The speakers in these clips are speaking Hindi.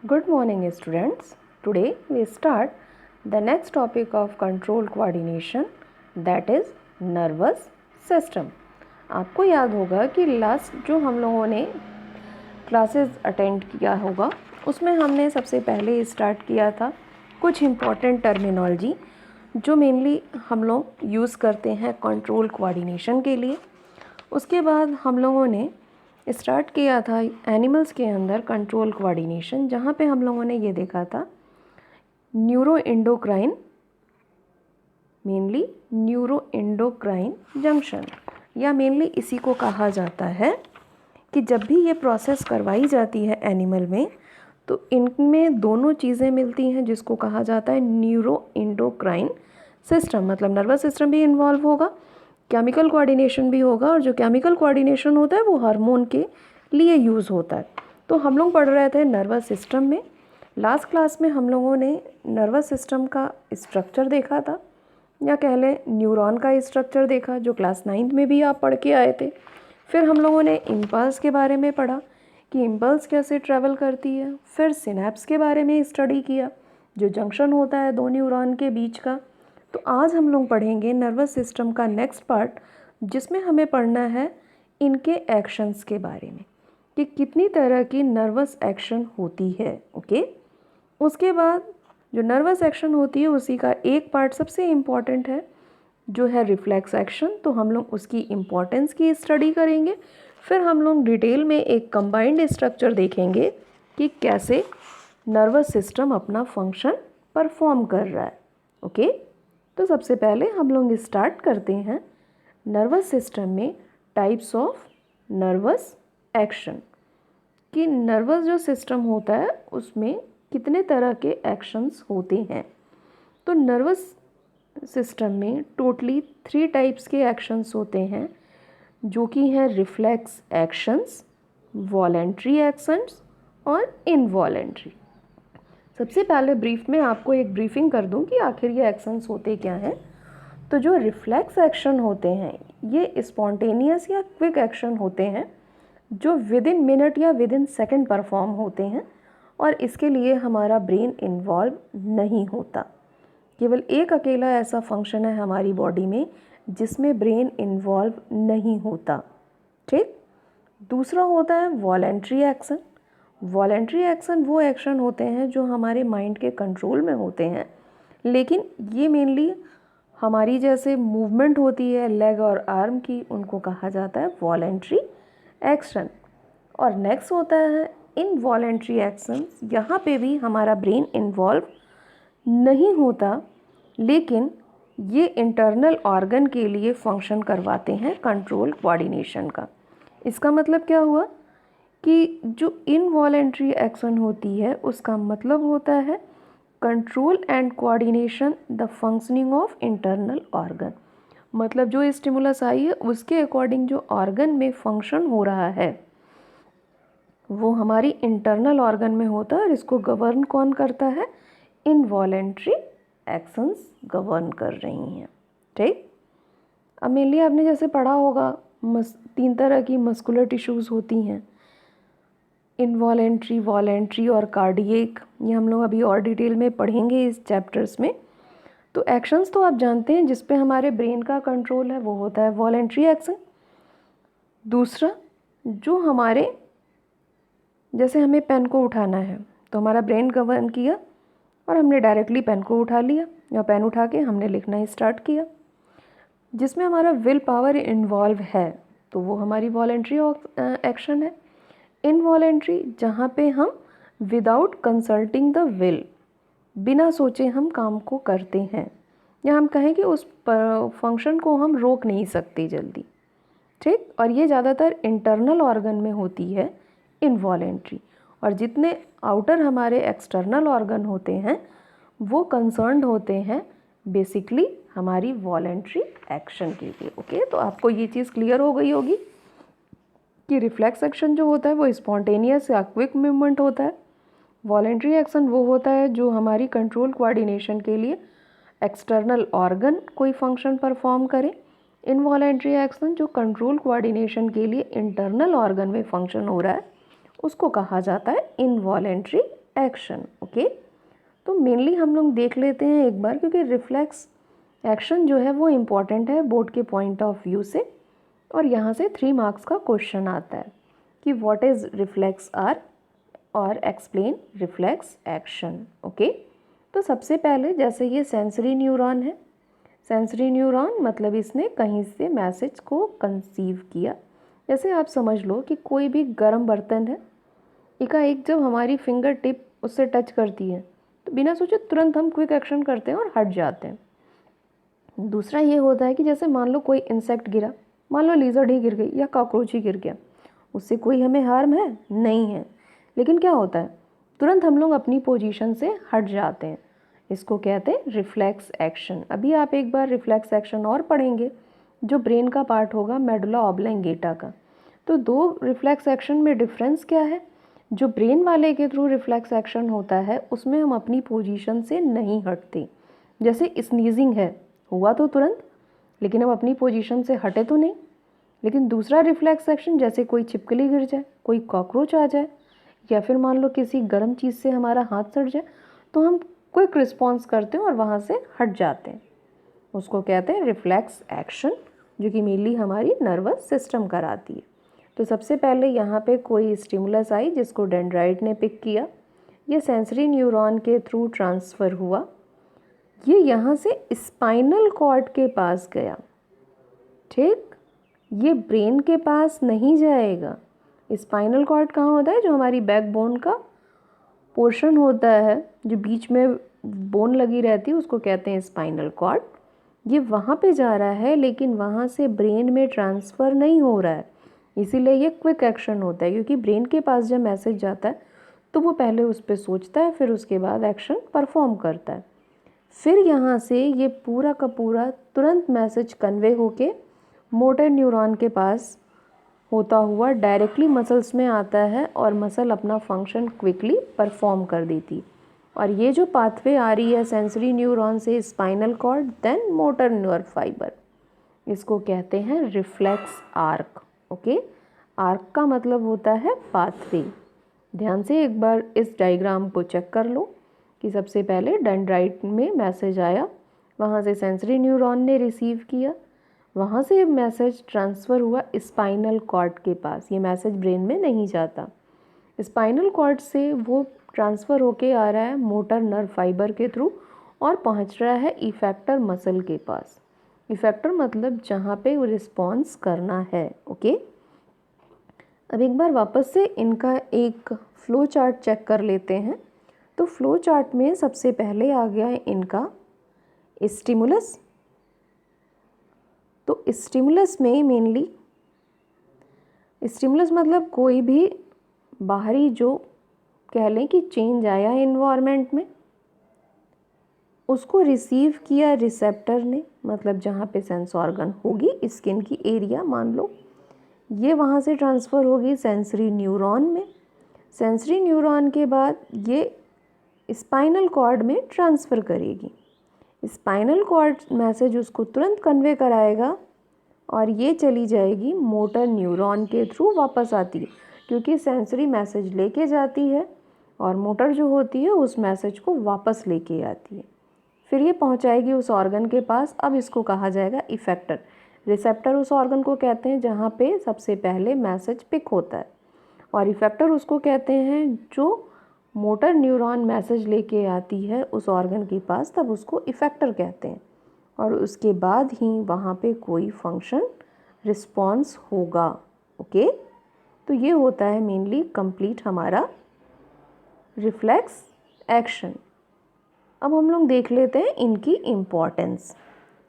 Good morning students. Today we start the next topic of control coordination, that is nervous system. आपको याद होगा कि लास्ट जो हम लोगों ने क्लासेस अटेंड किया होगा उसमें हमने सबसे पहले स्टार्ट किया था कुछ इम्पॉर्टेंट टर्मिनोलॉजी जो मेनली हम लोग यूज़ करते हैं कंट्रोल कोऑर्डिनेशन के लिए। उसके बाद हम लोगों ने स्टार्ट किया था एनिमल्स के अंदर कंट्रोल कोऑर्डिनेशन, जहाँ पे हम लोगों ने ये देखा था neuro endocrine, mainly neuro endocrine junction, या मेनली इसी को कहा जाता है कि जब भी ये प्रोसेस करवाई जाती है एनिमल में तो इनमें दोनों चीज़ें मिलती हैं जिसको कहा जाता है न्यूरो एंडोक्राइन सिस्टम। मतलब नर्वस सिस्टम भी इन्वॉल्व होगा, केमिकल कोऑर्डिनेशन भी होगा, और जो केमिकल कोऑर्डिनेशन होता है वो हार्मोन के लिए यूज़ होता है। तो हम लोग पढ़ रहे थे नर्वस सिस्टम में। लास्ट क्लास में हम लोगों ने नर्वस सिस्टम का स्ट्रक्चर देखा था, या कह लें न्यूरॉन का स्ट्रक्चर देखा, जो क्लास 9th में भी आप पढ़ के आए थे। फिर हम लोगों ने इम्पल्स के बारे में पढ़ा कि इम्पल्स कैसे ट्रैवल करती है। फिर सिनेप्स के बारे में स्टडी किया, जो जंक्शन होता है दो न्यूरॉन के बीच का। तो आज हम लोग पढ़ेंगे नर्वस सिस्टम का नेक्स्ट पार्ट, जिसमें हमें पढ़ना है इनके एक्शंस के बारे में कि कितनी तरह की नर्वस एक्शन होती है। ओके, उसके बाद जो नर्वस एक्शन होती है उसी का एक पार्ट सबसे इम्पॉर्टेंट है जो है रिफ्लेक्स एक्शन। तो हम लोग उसकी इम्पोर्टेंस की स्टडी करेंगे। फिर हम लोग डिटेल में एक कंबाइंड स्ट्रक्चर देखेंगे कि कैसे नर्वस सिस्टम अपना फंक्शन परफॉर्म कर रहा है। ओके, तो सबसे पहले हम लोग स्टार्ट करते हैं नर्वस सिस्टम में टाइप्स ऑफ नर्वस एक्शन, कि नर्वस जो सिस्टम होता है उसमें कितने तरह के एक्शंस होते हैं। तो नर्वस सिस्टम में टोटली 3 टाइप्स के एक्शंस होते हैं, जो कि हैं रिफ्लेक्स एक्शंस, वॉलेंट्री एक्शंस और इनवॉलेंट्री। सबसे पहले ब्रीफ में आपको एक ब्रीफिंग कर दूं कि आखिर ये एक्शंस होते क्या हैं। तो जो रिफ्लेक्स एक्शन होते हैं ये स्पॉन्टेनियस या क्विक एक्शन होते हैं जो विद इन मिनट या विद इन सेकेंड परफॉर्म होते हैं, और इसके लिए हमारा ब्रेन इन्वॉल्व नहीं होता। केवल एक अकेला ऐसा फंक्शन है हमारी बॉडी में जिसमें ब्रेन इन्वॉल्व नहीं होता। ठीक, दूसरा होता है वॉलेंट्री एक्शन। वॉलेंट्री एक्शन वो एक्शन होते हैं जो हमारे माइंड के कंट्रोल में होते हैं, लेकिन ये मेनली हमारी जैसे मूवमेंट होती है लेग और आर्म की, उनको कहा जाता है वॉलेंट्री एक्शन। और नेक्स्ट होता है इनवॉलेंट्री एक्शन। यहाँ पे भी हमारा ब्रेन इन्वॉल्व नहीं होता, लेकिन ये इंटरनल ऑर्गन के लिए फंक्शन करवाते हैं कंट्रोल कोऑर्डिनेशन का। इसका मतलब क्या हुआ कि जो इनवॉलेंट्री एक्शन होती है उसका मतलब होता है control and coordination the functioning of internal organ. मतलब जो स्टिमुलस आई है उसके अकॉर्डिंग जो ऑर्गन में फंक्शन हो रहा है वो हमारी इंटरनल ऑर्गन में होता है, और इसको गवर्न कौन करता है? इनवॉलेंट्री एक्शंस गवर्न कर रही हैं। ठीक, अब मेनली आपने जैसे पढ़ा होगा 3 तरह की मस्कुलर टिश्यूज़ होती हैं, इनवॉलेंट्री, वॉलेंट्री और कार्डियक। ये हम लोग अभी और डिटेल में पढ़ेंगे इस चैप्टर्स में। तो एक्शंस तो आप जानते हैं जिस पे हमारे ब्रेन का कंट्रोल है वो होता है वॉलेंट्री एक्शन। दूसरा, जो हमारे जैसे हमें पेन को उठाना है तो हमारा ब्रेन गवर्न किया और हमने डायरेक्टली पेन को उठा लिया, या पेन उठा के हमने लिखना स्टार्ट किया, जिसमें हमारा विल पावर इन्वॉल्व है, तो वो हमारी वॉलेंट्री एक्शन है। इनवॉलेंट्री, जहाँ पे हम विदाउट कंसल्टिंग द विल, बिना सोचे हम काम को करते हैं, या हम कहें कि उस फंक्शन को हम रोक नहीं सकते जल्दी। ठीक, और ये ज़्यादातर इंटरनल ऑर्गन में होती है इनवॉलेंट्री, और जितने आउटर हमारे एक्सटर्नल ऑर्गन होते हैं वो कंसर्न्ड होते हैं बेसिकली हमारी वॉलेंट्री एक्शन के लिए। ओके, तो आपको ये चीज़ क्लियर हो गई होगी कि रिफ्लेक्स एक्शन जो होता है वो स्पॉन्टेनियस या क्विक मूवमेंट होता है। वॉलेंट्री एक्शन वो होता है जो हमारी कंट्रोल कोऑर्डिनेशन के लिए एक्सटर्नल ऑर्गन कोई फंक्शन परफॉर्म करे। इनवॉलेंट्री एक्शन जो कंट्रोल कोऑर्डिनेशन के लिए इंटरनल ऑर्गन में फंक्शन हो रहा है उसको कहा जाता है इनवॉलेंट्री एक्शन। ओके, तो मेनली हम लोग देख लेते हैं एक बार, क्योंकि रिफ्लेक्स एक्शन जो है वो इम्पॉर्टेंट है बोर्ड के पॉइंट ऑफ व्यू से, और यहाँ से 3 मार्क्स का क्वेश्चन आता है कि व्हाट इज़ रिफ्लेक्स आर और एक्सप्लेन रिफ्लेक्स एक्शन। ओके, तो सबसे पहले जैसे ये सेंसरी न्यूरॉन है, सेंसरी न्यूरॉन मतलब इसने कहीं से मैसेज को कंसीव किया। जैसे आप समझ लो कि कोई भी गर्म बर्तन है, एकाएक जब हमारी फिंगर टिप उससे टच करती है तो बिना सोचे तुरंत हम क्विक एक्शन करते हैं और हट जाते हैं। दूसरा ये होता है कि जैसे मान लो कोई इंसेक्ट गिरा, मान लो लिजर्ड ही गिर गई या कॉकरोच ही गिर गया, उससे कोई हमें हार्म है नहीं है, लेकिन क्या होता है तुरंत हम लोग अपनी पोजीशन से हट जाते हैं। इसको कहते हैं रिफ्लेक्स एक्शन। अभी आप एक बार रिफ्लेक्स एक्शन और पढ़ेंगे जो ब्रेन का पार्ट होगा मेडुला ऑब्लंगेटा का। तो 2 रिफ्लेक्स एक्शन में डिफरेंस क्या है? जो ब्रेन वाले के थ्रू रिफ्लेक्स एक्शन होता है उसमें हम अपनी पोजीशन से नहीं हटते। जैसे स्नीजिंग है, हुआ तो तुरंत, लेकिन हम अपनी पोजीशन से हटे तो नहीं। लेकिन दूसरा रिफ्लेक्स एक्शन जैसे कोई छिपकली गिर जाए, कोई कॉकरोच आ जाए, या फिर मान लो किसी गर्म चीज़ से हमारा हाथ सड़ जाए, तो हम क्विक रिस्पॉन्स करते हैं और वहाँ से हट जाते हैं। उसको कहते हैं रिफ्लेक्स एक्शन, जो कि मेनली हमारी नर्वस सिस्टम कराती है। तो सबसे पहले यहाँ पे कोई स्टिमुलस आई जिसको डेंड्राइट ने पिक किया, ये सेंसरी न्यूरॉन के थ्रू ट्रांसफ़र हुआ, ये यहाँ से स्पाइनल कॉर्ड के पास गया। ठीक, ये ब्रेन के पास नहीं जाएगा। स्पाइनल कॉर्ड कहाँ होता है? जो हमारी बैकबोन का पोर्शन होता है, जो बीच में बोन लगी रहती है, उसको कहते हैं स्पाइनल कॉर्ड। ये वहाँ पे जा रहा है, लेकिन वहाँ से ब्रेन में ट्रांसफ़र नहीं हो रहा है, इसीलिए ये क्विक एक्शन होता है। क्योंकि ब्रेन के पास जब मैसेज जाता है तो वो पहले उस पर सोचता है, फिर उसके बाद एक्शन परफॉर्म करता है। फिर यहाँ से ये पूरा का पूरा तुरंत मैसेज कन्वे होके मोटर न्यूरॉन के पास होता हुआ डायरेक्टली मसल्स में आता है, और मसल अपना फंक्शन क्विकली परफॉर्म कर देती। और ये जो पाथवे आ रही है सेंसरी न्यूरॉन से spinal cord then motor neural fibre, इसको कहते हैं रिफ्लेक्स आर्क। ओके, आर्क का मतलब होता है पाथवे। ध्यान से एक बार इस डायग्राम को चेक कर लो कि सबसे पहले डेंड्राइट में मैसेज आया, वहाँ से सेंसरी न्यूरॉन ने रिसीव किया, वहाँ से मैसेज ट्रांसफ़र हुआ स्पाइनल कॉर्ड के पास। ये मैसेज ब्रेन में नहीं जाता, स्पाइनल कॉर्ड से वो ट्रांसफ़र होके आ रहा है मोटर नर्व फाइबर के थ्रू और पहुँच रहा है इफेक्टर मसल के पास। इफेक्टर मतलब जहाँ पे वो रिस्पॉन्स करना है। ओके, अब एक बार वापस से इनका एक फ्लो चार्ट चेक कर लेते हैं। तो फ्लो चार्ट में सबसे पहले आ गया है इनका स्टिमुलस। तो स्टिमुलस में मेनली, स्टिमुलस मतलब कोई भी बाहरी जो कह लें कि चेंज आया इन्वायरमेंट में, उसको रिसीव किया रिसेप्टर ने, मतलब जहाँ पे सेंस ऑर्गन होगी स्किन की एरिया मान लो, ये वहाँ से ट्रांसफ़र होगी सेंसरी न्यूरॉन में। सेंसरी न्यूरॉन के बाद ये स्पाइनल कॉर्ड में ट्रांसफ़र करेगी। स्पाइनल कॉर्ड मैसेज उसको तुरंत कन्वे कराएगा और ये चली जाएगी मोटर न्यूरॉन के थ्रू वापस आती है, क्योंकि सेंसरी मैसेज लेके जाती है और मोटर जो होती है उस मैसेज को वापस लेके आती है। फिर ये पहुंचाएगी उस ऑर्गन के पास। अब इसको कहा जाएगा इफेक्टर। रिसेप्टर उस ऑर्गन को कहते हैं जहाँ पे सबसे पहले मैसेज पिक होता है, और इफेक्टर उसको कहते हैं जो मोटर न्यूरॉन मैसेज लेके आती है उस ऑर्गन के पास, तब उसको इफेक्टर कहते हैं। और उसके बाद ही वहाँ पे कोई फंक्शन रिस्पॉन्स होगा। ओके, तो ये होता है मेनली कंप्लीट हमारा रिफ्लेक्स एक्शन। अब हम लोग देख लेते हैं इनकी इम्पोर्टेंस।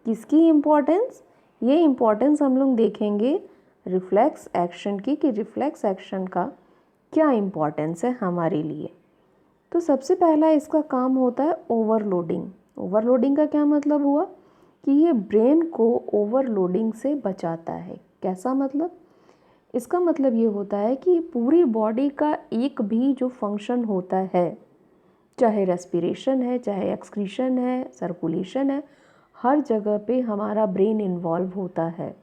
किसकी इम्पोर्टेंस? ये इम्पोर्टेंस हम लोग देखेंगे रिफ्लेक्स एक्शन की, कि रिफ्लेक्स एक्शन का क्या इम्पोर्टेंस है हमारे लिए। तो सबसे पहला इसका काम होता है ओवरलोडिंग। ओवरलोडिंग का क्या मतलब हुआ कि ये ब्रेन को ओवरलोडिंग से बचाता है। कैसा मतलब? इसका मतलब ये होता है कि पूरी बॉडी का एक भी जो फंक्शन होता है, चाहे रेस्पिरेशन है, चाहे एक्सक्रीशन है, सर्कुलेशन है, हर जगह पे हमारा ब्रेन इन्वॉल्व होता है।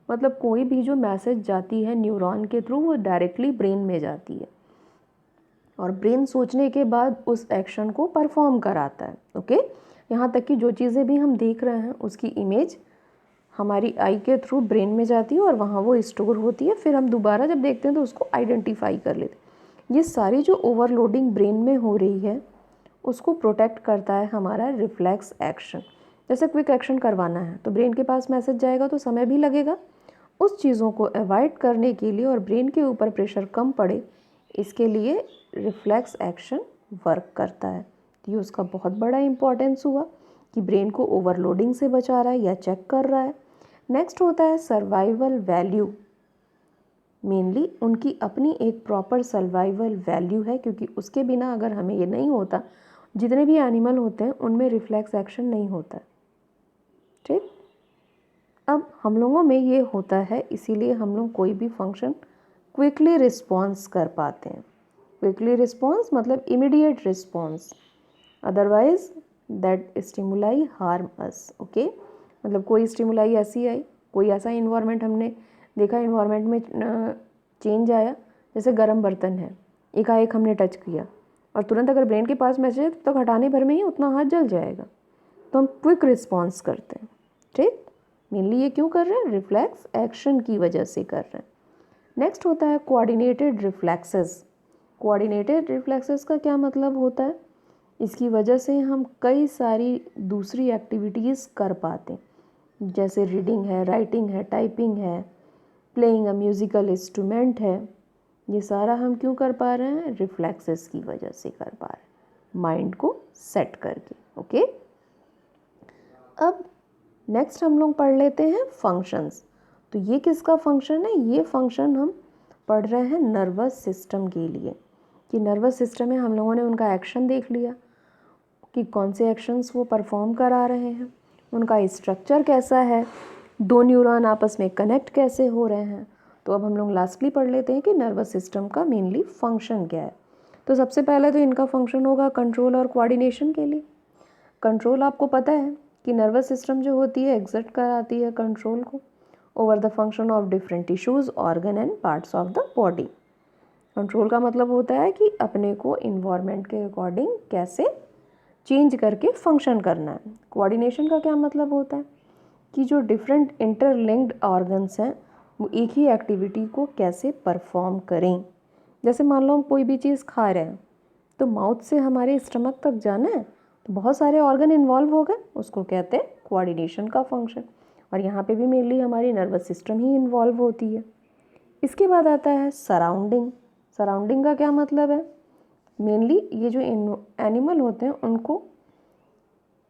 मतलब कोई भी जो मैसेज जाती है न्यूरॉन के थ्रू वो डायरेक्टली ब्रेन में जाती है, और ब्रेन सोचने के बाद उस एक्शन को परफॉर्म कराता है। ओके, यहाँ तक कि जो चीज़ें भी हम देख रहे हैं उसकी इमेज हमारी आई के थ्रू ब्रेन में जाती है और वहाँ वो स्टोर होती है, फिर हम दोबारा जब देखते हैं तो उसको आइडेंटिफाई कर लेते हैं। ये सारी जो ओवरलोडिंग ब्रेन में हो रही है उसको प्रोटेक्ट करता है हमारा रिफ्लेक्स एक्शन। जैसे क्विक एक्शन करवाना है तो ब्रेन के पास मैसेज जाएगा तो समय भी लगेगा, उस चीज़ों को अवॉइड करने के लिए और ब्रेन के ऊपर प्रेशर कम पड़े इसके लिए रिफ्लेक्स एक्शन वर्क करता है। तो ये उसका बहुत बड़ा इम्पोर्टेंस हुआ कि ब्रेन को ओवरलोडिंग से बचा रहा है या चेक कर रहा है। नेक्स्ट होता है सर्वाइवल वैल्यू। मेनली उनकी अपनी एक प्रॉपर सर्वाइवल वैल्यू है, क्योंकि उसके बिना अगर हमें ये नहीं होता, जितने भी एनिमल होते हैं उनमें रिफ्लेक्स एक्शन नहीं होता। ठीक, अब हम लोगों में ये होता है, इसीलिए हम लोग कोई भी फंक्शन क्विकली रिस्पॉन्स कर पाते हैं। क्विकली रिस्पॉन्स मतलब immediate response, otherwise that stimuli harm us. Okay, मतलब कोई स्टिमुलाई ऐसी आई, कोई ऐसा इन्वायरमेंट हमने देखा, इन्वायरमेंट में चेंज आया, जैसे गर्म बर्तन है, एकाएक हमने टच किया और तुरंत अगर ब्रेन के पास मैसेज है तो हटाने भर में ही उतना हाथ जल जाएगा, तो हम क्विक रिस्पॉन्स करते हैं। ठीक, मेनली ये क्यों कर रहे हैं? रिफ्लेक्स एक्शन की वजह से कर रहे हैं। नेक्स्ट होता है कोऑर्डिनेटेड रिफ्लेक्सेस। कोऑर्डिनेटेड रिफ्लेक्सेस का क्या मतलब होता है? इसकी वजह से हम कई सारी दूसरी एक्टिविटीज़ कर पाते हैं, जैसे रीडिंग है, राइटिंग है, टाइपिंग है, प्लेइंग अ म्यूज़िकल इंस्ट्रूमेंट है। ये सारा हम क्यों कर पा रहे हैं? रिफ्लेक्सेस की वजह से कर पा रहे हैं, माइंड को सेट करके। ओके, अब नेक्स्ट हम लोग पढ़ लेते हैं फंक्शंस। तो ये किसका फंक्शन है? ये फंक्शन हम पढ़ रहे हैं नर्वस सिस्टम के लिए, कि नर्वस सिस्टम में हम लोगों ने उनका एक्शन देख लिया कि कौन से एक्शंस वो परफॉर्म करा रहे हैं, उनका स्ट्रक्चर कैसा है, दो न्यूरॉन आपस में कनेक्ट कैसे हो रहे हैं। तो अब हम लोग लास्टली पढ़ लेते हैं कि नर्वस सिस्टम का मेनली फंक्शन क्या है। तो सबसे पहले तो इनका फंक्शन होगा कंट्रोल और कोऑर्डिनेशन के लिए। कंट्रोल आपको पता है कि नर्वस सिस्टम जो होती है एग्जर्ट कराती है कंट्रोल को over the function of different tissues, organ and parts of the body. Control का मतलब होता है कि अपने को इन्वायरमेंट के अकॉर्डिंग कैसे चेंज करके फंक्शन करना है। कोऑर्डिनेशन का क्या मतलब होता है कि जो डिफरेंट इंटरलिंक्ड ऑर्गन्स हैं वो एक ही एक्टिविटी को कैसे परफॉर्म करें। जैसे मान लो हम कोई भी चीज़ खा रहे हैं तो माउथ से हमारे स्टमक तक जाना है, तो बहुत सारे ऑर्गन इन्वॉल्व हो गए, उसको कहते हैं कोऑर्डिनेशन का फंक्शन। और यहाँ पे भी मेनली हमारी नर्वस सिस्टम ही इन्वॉल्व होती है। इसके बाद आता है सराउंडिंग। सराउंडिंग का क्या मतलब है? मेनली ये जो एनिमल होते हैं उनको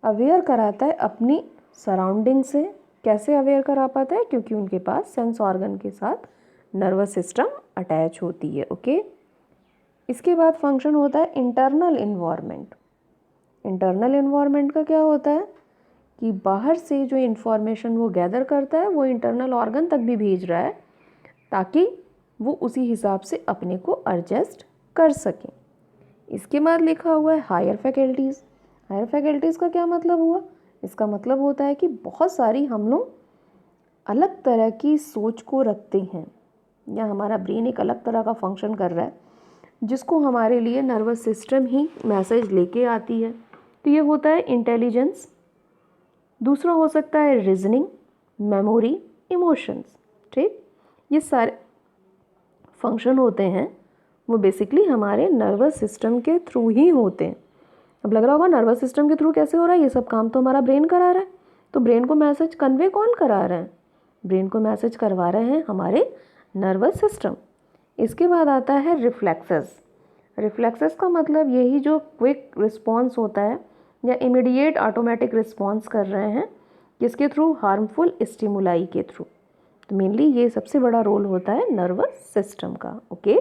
अवेयर कराता है अपनी सराउंडिंग से। कैसे अवेयर करा पाता है? क्योंकि उनके पास सेंस ऑर्गन के साथ नर्वस सिस्टम अटैच होती है। ओके, इसके बाद फंक्शन होता है इंटरनल इन्वायरमेंट। इंटरनल इन्वायरमेंट का क्या होता है कि बाहर से जो इन्फॉर्मेशन वो गैदर करता है वो इंटरनल ऑर्गन तक भी भेज रहा है ताकि वो उसी हिसाब से अपने को एडजस्ट कर सकें। इसके बाद लिखा हुआ है हायर फैकल्टीज़। हायर फैकल्टीज़ का क्या मतलब हुआ? इसका मतलब होता है कि बहुत सारी हम लोग अलग तरह की सोच को रखते हैं, या हमारा ब्रेन एक अलग तरह का फंक्शन कर रहा है जिसको हमारे लिए नर्वस सिस्टम ही मैसेज लेके आती है। तो ये होता है इंटेलिजेंस। दूसरा हो सकता है रीजनिंग, मेमोरी, इमोशंस। ठीक, ये सारे फंक्शन होते हैं वो बेसिकली हमारे नर्वस सिस्टम के थ्रू ही होते हैं। अब लग रहा होगा नर्वस सिस्टम के थ्रू कैसे हो रहा है? ये सब काम तो हमारा ब्रेन करा रहा है। तो ब्रेन को मैसेज कन्वे कौन करा रहा है? ब्रेन को मैसेज करवा रहे हैं हमारे नर्वस सिस्टम। इसके बाद आता है रिफ्लेक्सेस। रिफ्लेक्सेस का मतलब यही जो क्विक रिस्पॉन्स होता है या इमीडिएट ऑटोमेटिक रिस्पॉन्स कर रहे हैं, किसके थ्रू? हार्मफुल स्टिमुलाई के थ्रू। तो मेनली ये सबसे बड़ा रोल होता है नर्वस सिस्टम का। Okay,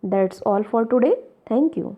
that's all for today. Thank you.